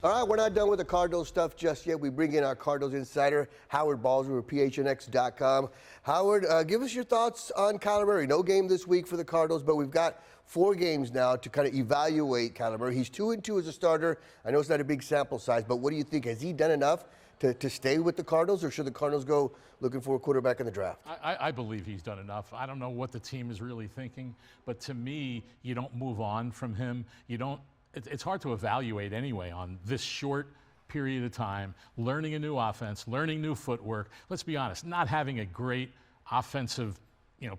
All right, we're not done with the Cardinals stuff just yet. We bring in our Cardinals insider, Howard Balzer of PHNX.com. Howard, give us your thoughts on Kyler Murray. No game this week for the Cardinals, but we've got 4 games now to kind of evaluate Kyler Murray. He's 2-2 as a starter. I know it's not a big sample size, but what do you think? Has he done enough to stay with the Cardinals, or should the Cardinals go looking for a quarterback in the draft? I believe he's done enough. I don't know what the team is really thinking, but to me, you don't move on from him. It's hard to evaluate anyway on this short period of time, learning a new offense, learning new footwork. Let's be honest, not having a great offensive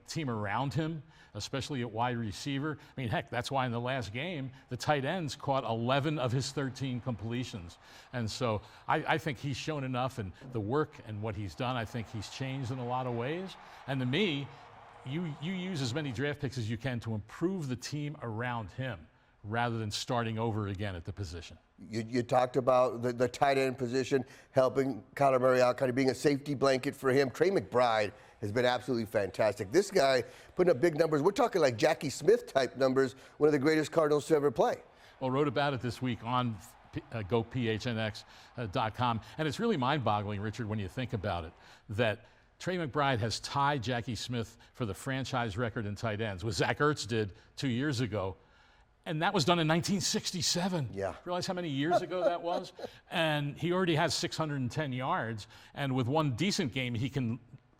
team around him, especially at wide receiver. I mean, heck, that's why in the last game, the tight ends caught 11 of his 13 completions. And so I think he's shown enough, and the work and what he's done, I think he's changed in a lot of ways. And to me, you use as many draft picks as you can to improve the team around him, rather than starting over again at the position. You talked about the tight end position, helping Kyler Murray out, kind of being a safety blanket for him. Trey McBride has been absolutely fantastic. This guy putting up big numbers. We're talking like Jackie Smith type numbers, one of the greatest Cardinals to ever play. Well, wrote about it this week on GoPHNX.com, and it's really mind-boggling, Richard, when you think about it, that Trey McBride has tied Jackie Smith for the franchise record in tight ends, what Zach Ertz did 2 years ago. And that was done in 1967. Yeah. Realize how many years ago that was? And he already has 610 yards. And with one decent game, he can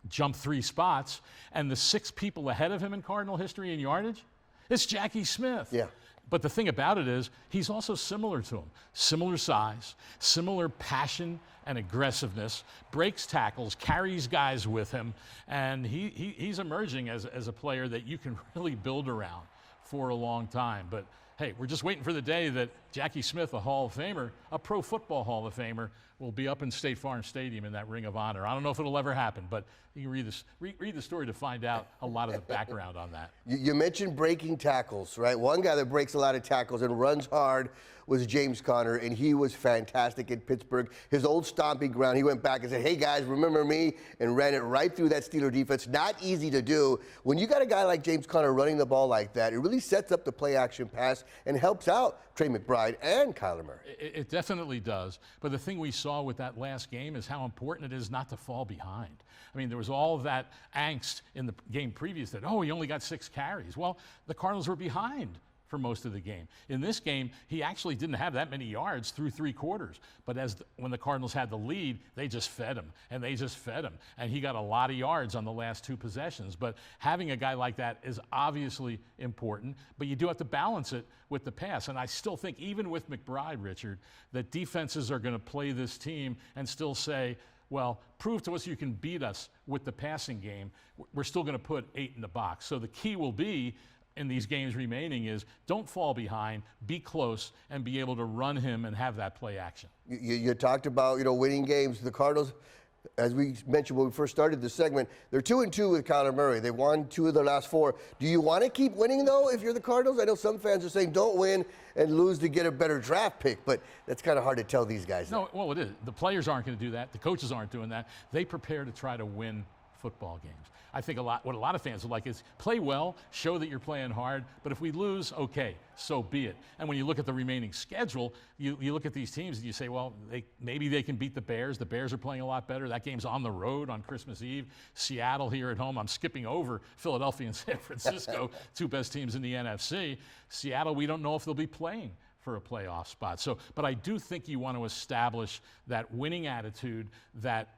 jump 3 spots. And the 6 people ahead of him in Cardinal history in yardage, it's Jackie Smith. Yeah. But the thing about it is, he's also similar to him. Similar size, similar passion and aggressiveness, breaks tackles, carries guys with him. And he's emerging as a player that you can really build around for a long time. But hey, we're just waiting for the day that Jackie Smith, a Hall of Famer, a Pro Football Hall of Famer, will be up in State Farm Stadium in that Ring of Honor. I don't know if it'll ever happen, but you can read the story to find out a lot of the background on that. You mentioned breaking tackles, right? One guy that breaks a lot of tackles and runs hard was James Conner, and he was fantastic in Pittsburgh. His old stomping ground, he went back and said, hey guys, remember me, and ran it right through that Steeler defense. Not easy to do. When you got a guy like James Conner running the ball like that, it really sets up the play action pass and helps out Trey McBride and Kyler Murray. It definitely does. But the thing we saw with that last game is how important it is not to fall behind. I mean, there was all of that angst in the game previous that, oh, he only got 6 carries. Well, the Cardinals were behind for most of the game. In this game, he actually didn't have that many yards through 3 quarters. But when the Cardinals had the lead, they just fed him, and they just fed him. And he got a lot of yards on the last 2 possessions. But having a guy like that is obviously important, but you do have to balance it with the pass. And I still think, even with McBride, Richard, that defenses are going to play this team and still say, well, prove to us you can beat us with the passing game. We're still going to put 8 in the box. So the key will be, in these games remaining, is don't fall behind, be close, and be able to run him and have that play action. You talked about, winning games. The Cardinals, as we mentioned when we first started this segment, they're 2-2 with Kyler Murray. They won 2 of their last 4. Do you want to keep winning, though, if you're the Cardinals? I know some fans are saying don't win and lose to get a better draft pick, but that's kind of hard to tell these guys. No, well, it is. The players aren't going to do that. The coaches aren't doing that. They prepare to try to win football games. I think what a lot of fans would like is play well, show that you're playing hard, but if we lose, okay, so be it. And when you look at the remaining schedule, you look at these teams and you say, well, maybe they can beat the Bears. The Bears are playing a lot better. That game's on the road on Christmas Eve. Seattle here at home. I'm skipping over Philadelphia and San Francisco, 2 best teams in the NFC. Seattle, we don't know if they'll be playing for a playoff spot. So, but I do think you want to establish that winning attitude, that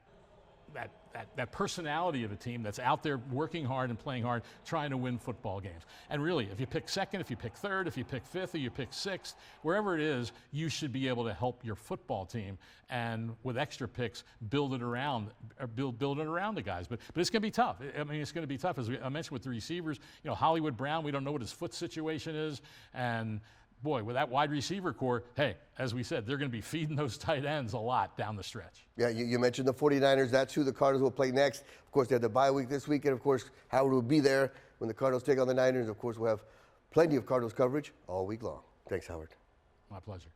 personality of a team that's out there working hard and playing hard, trying to win football games. And really, if you pick 2nd, if you pick 3rd, if you pick 5th, or you pick 6th, wherever it is, you should be able to help your football team, and with extra picks, build it around the guys. But it's going to be tough. I mean, it's going to be tough, as I mentioned with the receivers. Hollywood Brown, we don't know what his foot situation is, and boy, with that wide receiver core, hey, as we said, they're going to be feeding those tight ends a lot down the stretch. Yeah, you mentioned the 49ers. That's who the Cardinals will play next. Of course, they have the bye week this week, and of course, Howard will be there when the Cardinals take on the Niners. Of course, we'll have plenty of Cardinals coverage all week long. Thanks, Howard. My pleasure.